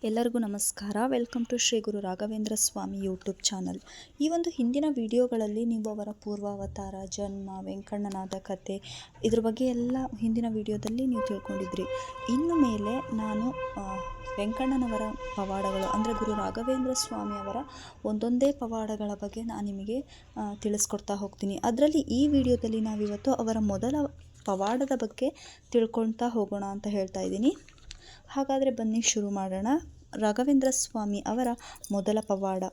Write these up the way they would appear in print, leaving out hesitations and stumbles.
ಎಲ್ಲರಿಗೂ ನಮಸ್ಕಾರ. Welcome to Shri Guru Raghavendra Swami YouTube channel. ಈ ಒಂದು ಹಿಂದಿನ ವಿಡಿಯೋಗಳಲ್ಲಿ ನೀವು ಅವರ ಪೂರ್ವಾವತಾರ, ಜನ್ಮ, ವೆಂಕಣ್ಣನಾದ ಕತೆ, ಇದ್ರ ಬಗ್ಗೆ ಎಲ್ಲ ಹಿಂದಿನ ವಿಡಿಯೋದಲ್ಲಿ ನೀವು ತಿಳ್ಕೊಂಡಿದ್ರಿ. ಇನ್ನು ಮೇಲೆ ನಾನು ವೆಂಕಣ್ಣನವರ ಪವಾಡಗಳು ಅಂದರೆ ಗುರು ರಾಘವೇಂದ್ರ ಸ್ವಾಮಿಯವರ ಒಂದೊಂದೇ ಪವಾಡಗಳ ಬಗ್ಗೆ ನಾನು ನಿಮಗೆ ತಿಳಿಸ್ಕೊಡ್ತಾ ಹೋಗ್ತೀನಿ. ಅದರಲ್ಲಿ ಈ ವಿಡಿಯೋದಲ್ಲಿ ನಾವಿವತ್ತು ಅವರ ಮೊದಲ ಪವಾಡದ ಬಗ್ಗೆ ತಿಳ್ಕೊಳ್ತಾ ಹೋಗೋಣ ಅಂತ ಹೇಳ್ತಾ ಇದ್ದೀನಿ. ಹಾಗಾದರೆ ಬನ್ನಿ ಶುರು ಮಾಡೋಣ. ರಾಘವೇಂದ್ರ ಸ್ವಾಮಿ ಅವರ ಮೊದಲ ಪವಾಡ.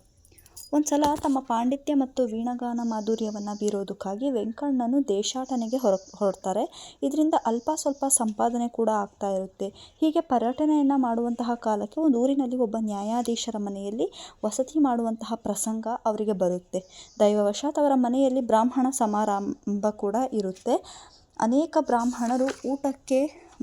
ಒಂದ್ಸಲ ತಮ್ಮ ಪಾಂಡಿತ್ಯ ಮತ್ತು ವೀಣಾಗಾನ ಮಾಧುರ್ಯವನ್ನು ಬೀರೋದಕ್ಕಾಗಿ ವೆಂಕಣ್ಣನು ದೇಶಾಟನೆಗೆ ಹೊರಡ್ತಾರೆ. ಇದರಿಂದ ಅಲ್ಪ ಸ್ವಲ್ಪ ಸಂಪಾದನೆ ಕೂಡ ಆಗ್ತಾ ಇರುತ್ತೆ. ಹೀಗೆ ಪರ್ಯಟನೆಯನ್ನು ಮಾಡುವಂತಹ ಕಾಲಕ್ಕೆ ಒಂದು ಊರಿನಲ್ಲಿ ಒಬ್ಬ ನ್ಯಾಯಾಧೀಶರ ಮನೆಯಲ್ಲಿ ವಸತಿ ಮಾಡುವಂತಹ ಪ್ರಸಂಗ ಅವರಿಗೆ ಬರುತ್ತೆ. ದೈವವಶಾತ್ ಅವರ ಮನೆಯಲ್ಲಿ ಬ್ರಾಹ್ಮಣ ಸಮಾರಂಭ ಕೂಡ ಇರುತ್ತೆ. ಅನೇಕ ಬ್ರಾಹ್ಮಣರು ಊಟಕ್ಕೆ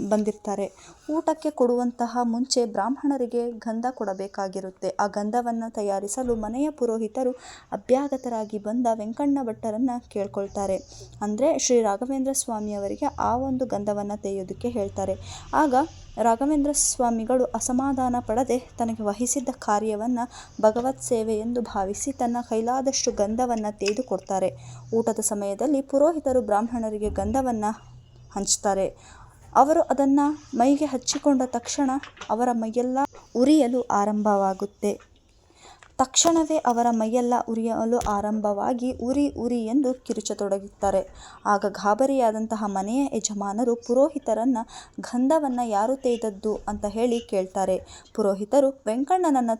ಬಂದಿರ್ತಾರೆ. ಊಟಕ್ಕೆ ಕೊಡುವಂತಹ ಮುಂಚೆ ಬ್ರಾಹ್ಮಣರಿಗೆ ಗಂಧ ಕೊಡಬೇಕಾಗಿರುತ್ತೆ. ಆ ಗಂಧವನ್ನು ತಯಾರಿಸಲು ಮನೆಯ ಪುರೋಹಿತರು ಅಭ್ಯಾಗತರಾಗಿ ಬಂದ ವೆಂಕಣ್ಣ ಭಟ್ಟರನ್ನು ಕೇಳ್ಕೊಳ್ತಾರೆ. ಅಂದರೆ ಶ್ರೀ ರಾಘವೇಂದ್ರ ಸ್ವಾಮಿಯವರಿಗೆ ಆ ಒಂದು ಗಂಧವನ್ನು ತೆಗೆಯೋದಕ್ಕೆ ಹೇಳ್ತಾರೆ. ಆಗ ರಾಘವೇಂದ್ರ ಸ್ವಾಮಿಗಳು ಅಸಮಾಧಾನ ಪಡದೆ ತನಗೆ ವಹಿಸಿದ್ದ ಕಾರ್ಯವನ್ನು ಭಗವತ್ ಸೇವೆ ಎಂದು ಭಾವಿಸಿ ತನ್ನ ಕೈಲಾದಷ್ಟು ಗಂಧವನ್ನು ತೆಗೆದುಕೊಡ್ತಾರೆ. ಊಟದ ಸಮಯದಲ್ಲಿ ಪುರೋಹಿತರು ಬ್ರಾಹ್ಮಣರಿಗೆ ಗಂಧವನ್ನು ಹಂಚ್ತಾರೆ. ಅವರು ಅದನ್ನು ಮೈಗೆ ಹಚ್ಚಿಕೊಂಡ ತಕ್ಷಣ ಅವರ ಮೈಯೆಲ್ಲ ಉರಿಯಲು ಆರಂಭವಾಗುತ್ತೆ. ತಕ್ಷಣವೇ ಅವರ ಮೈಯೆಲ್ಲ ಉರಿಯಲು ಆರಂಭವಾಗಿ ಉರಿ ಎಂದು ಕಿರುಚತೊಡಗುತ್ತಾರೆ. ಆಗ ಗಾಬರಿಯಾದಂತಹ ಮನೆಯ ಯಜಮಾನರು ಪುರೋಹಿತರನ್ನು ಗಂಧವನ್ನು ಯಾರು ತೆಗೆದದ್ದು ಅಂತ ಹೇಳಿ ಕೇಳ್ತಾರೆ. ಪುರೋಹಿತರು ವೆಂಕಣ್ಣನನ್ನು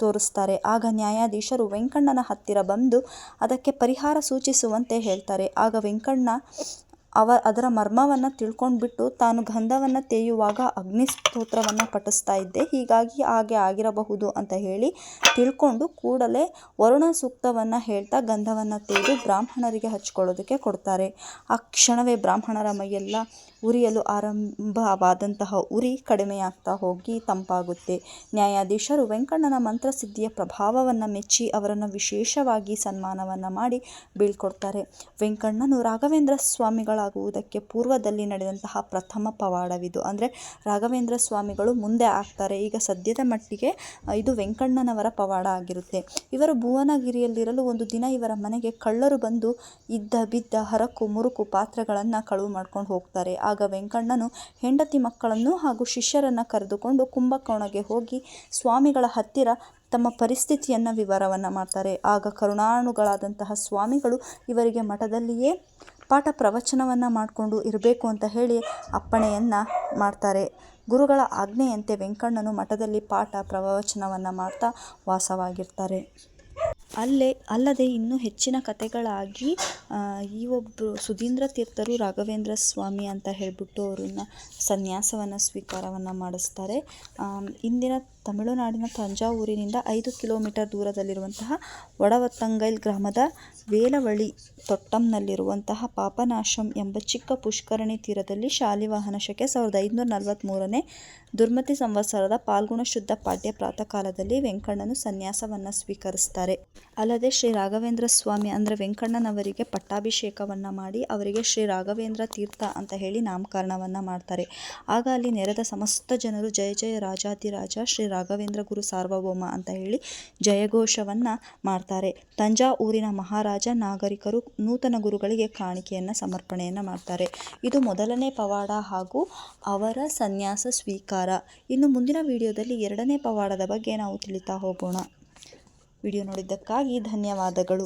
ತೋರಿಸ್ತಾರೆ. ಆಗ ನ್ಯಾಯಾಧೀಶರು ವೆಂಕಣ್ಣನ ಹತ್ತಿರ ಬಂದು ಅದಕ್ಕೆ ಪರಿಹಾರ ಸೂಚಿಸುವಂತೆ ಹೇಳ್ತಾರೆ. ಆಗ ವೆಂಕಣ್ಣ ಅದರ ಮರ್ಮವನ್ನು ತಿಳ್ಕೊಂಡ್ಬಿಟ್ಟು ತಾನು ಗಂಧವನ್ನು ತೆಗೆಯುವಾಗ ಅಗ್ನಿಸ್ತೋತ್ರವನ್ನು ಪಠಿಸ್ತಾ ಇದ್ದೆ, ಹೀಗಾಗಿ ಹಾಗೆ ಆಗಿರಬಹುದು ಅಂತ ಹೇಳಿ ತಿಳ್ಕೊಂಡು ಕೂಡಲೇ ವರುಣ ಸೂಕ್ತವನ್ನು ಹೇಳ್ತಾ ಗಂಧವನ್ನು ತೆಗೆದು ಬ್ರಾಹ್ಮಣರಿಗೆ ಹಚ್ಕೊಳ್ಳೋದಕ್ಕೆ ಕೊಡ್ತಾರೆ. ಆ ಕ್ಷಣವೇ ಬ್ರಾಹ್ಮಣರ ಮೈಯೆಲ್ಲ ಉರಿಯಲು ಆರಂಭವಾದಂತಹ ಉರಿ ಕಡಿಮೆಯಾಗ್ತಾ ಹೋಗಿ ತಂಪಾಗುತ್ತೆ. ನ್ಯಾಯಾಧೀಶರು ವೆಂಕಣ್ಣನ ಮಂತ್ರಸಿದ್ಧಿಯ ಪ್ರಭಾವವನ್ನು ಮೆಚ್ಚಿ ಅವರನ್ನು ವಿಶೇಷವಾಗಿ ಸನ್ಮಾನವನ್ನು ಮಾಡಿ ಬೀಳ್ಕೊಡ್ತಾರೆ. ವೆಂಕಣ್ಣನು ರಾಘವೇಂದ್ರ ಸ್ವಾಮಿಗಳಾಗುವುದಕ್ಕೆ ಪೂರ್ವದಲ್ಲಿ ನಡೆದಂತಹ ಪ್ರಥಮ ಪವಾಡವಿದು. ಅಂದರೆ ರಾಘವೇಂದ್ರ ಸ್ವಾಮಿಗಳು ಮುಂದೆ ಆಗ್ತಾರೆ. ಈಗ ಸದ್ಯದ ಮಟ್ಟಿಗೆ ಇದು ವೆಂಕಣ್ಣನವರ ಪವಾಡ ಆಗಿರುತ್ತೆ. ಇವರು ಭುವನಗಿರಿಯಲ್ಲಿರಲು ಒಂದು ದಿನ ಇವರ ಮನೆಗೆ ಕಳ್ಳರು ಬಂದು ಇದ್ದ ಬಿದ್ದ ಹರಕು ಮುರುಕು ಪಾತ್ರೆಗಳನ್ನು ಕಳುವು ಮಾಡ್ಕೊಂಡು ಹೋಗ್ತಾರೆ. ಆಗ ವೆಂಕಣ್ಣನು ಹೆಂಡತಿ ಮಕ್ಕಳನ್ನು ಹಾಗೂ ಶಿಷ್ಯರನ್ನು ಕರೆದುಕೊಂಡು ಕುಂಭಕೋಣಗೆ ಹೋಗಿ ಸ್ವಾಮಿಗಳ ಹತ್ತಿರ ತಮ್ಮ ಪರಿಸ್ಥಿತಿಯನ್ನು ವಿವರವನ್ನು ಮಾಡ್ತಾರೆ. ಆಗ ಕರುಣಾಳುಗಳಾದಂತಹ ಸ್ವಾಮಿಗಳು ಇವರಿಗೆ ಮಠದಲ್ಲಿಯೇ ಪಾಠ ಪ್ರವಚನವನ್ನು ಮಾಡಿಕೊಂಡು ಇರಬೇಕು ಅಂತ ಹೇಳಿ ಅಪ್ಪಣೆಯನ್ನು ಮಾಡ್ತಾರೆ. ಗುರುಗಳ ಆಜ್ಞೆಯಂತೆ ವೆಂಕಣ್ಣನು ಮಠದಲ್ಲಿ ಪಾಠ ಪ್ರವಚನವನ್ನು ಮಾಡ್ತಾ ವಾಸವಾಗಿರ್ತಾರೆ. ಅಲ್ಲದೆ ಇನ್ನೂ ಹೆಚ್ಚಿನ ಕಥೆಗಳಾಗಿ ಈ ಒಬ್ಬರು ಸುಧೀಂದ್ರ ತೀರ್ಥರು ರಾಘವೇಂದ್ರ ಸ್ವಾಮಿ ಅಂತ ಹೇಳಿಬಿಟ್ಟು ಅವರನ್ನು ಸನ್ಯಾಸವನ್ನು ಸ್ವೀಕಾರವನ್ನು ಮಾಡಿಸ್ತಾರೆ. ಇಂದಿನ ತಮಿಳುನಾಡಿನ ತಂಜಾವೂರಿನಿಂದ 5 ಕಿಲೋಮೀಟರ್ ದೂರದಲ್ಲಿರುವಂತಹ ವಡವತ್ತಂಗೈಲ್ ಗ್ರಾಮದ ವೇಲವಳ್ಳಿ ತೊಟ್ಟಂನಲ್ಲಿರುವಂತಹ ಪಾಪನಾಶಂ ಎಂಬ ಚಿಕ್ಕ ಪುಷ್ಕರಣಿ ತೀರದಲ್ಲಿ ಶಾಲಿವಾಹನ ಶಕೆ 1543ನೇ ದುರ್ಮತಿ ಸಂವತ್ಸರದ ಪಾಲ್ಗುಣ ಶುದ್ಧ ಪಾಡ್ಯ ಪ್ರಾತಃ ಕಾಲದಲ್ಲಿ ವೆಂಕಣ್ಣನು ಸನ್ಯಾಸವನ್ನು ಸ್ವೀಕರಿಸ್ತಾರೆ. ಅಲ್ಲದೆ ಶ್ರೀ ರಾಘವೇಂದ್ರ ಸ್ವಾಮಿ ಅಂದರೆ ವೆಂಕಣ್ಣನವರಿಗೆ ಪಟ್ಟಾಭಿಷೇಕವನ್ನು ಮಾಡಿ ಅವರಿಗೆ ಶ್ರೀ ರಾಘವೇಂದ್ರ ತೀರ್ಥ ಅಂತ ಹೇಳಿ ನಾಮಕರಣವನ್ನು ಮಾಡ್ತಾರೆ. ಆಗ ಅಲ್ಲಿ ನೆರೆದ ಸಮಸ್ತ ಜನರು ಜಯ ಜಯ ರಾಜಾಧಿರಾಜ ಶ್ರೀ ರಾಘವೇಂದ್ರ ಗುರು ಸಾರ್ವಭೌಮ ಅಂತ ಹೇಳಿ ಜಯಘೋಷವನ್ನು ಮಾಡ್ತಾರೆ. ತಂಜಾವೂರಿನ ಮಹಾರಾಜ ನಾಗರಿಕರು ನೂತನ ಗುರುಗಳಿಗೆ ಕಾಣಿಕೆಯನ್ನು ಸಮರ್ಪಣೆಯನ್ನು ಮಾಡ್ತಾರೆ. ಇದು ಮೊದಲನೇ ಪವಾಡ ಹಾಗೂ ಅವರ ಸನ್ಯಾಸ ಸ್ವೀಕಾರ. ಇನ್ನು ಮುಂದಿನ ವಿಡಿಯೋದಲ್ಲಿ 2ನೇ ಪವಾಡದ ಬಗ್ಗೆ ನಾವು ತಿಳಿತಾ ಹೋಗೋಣ. ವಿಡಿಯೋ ನೋಡಿದ್ದಕ್ಕಾಗಿ ಧನ್ಯವಾದಗಳು.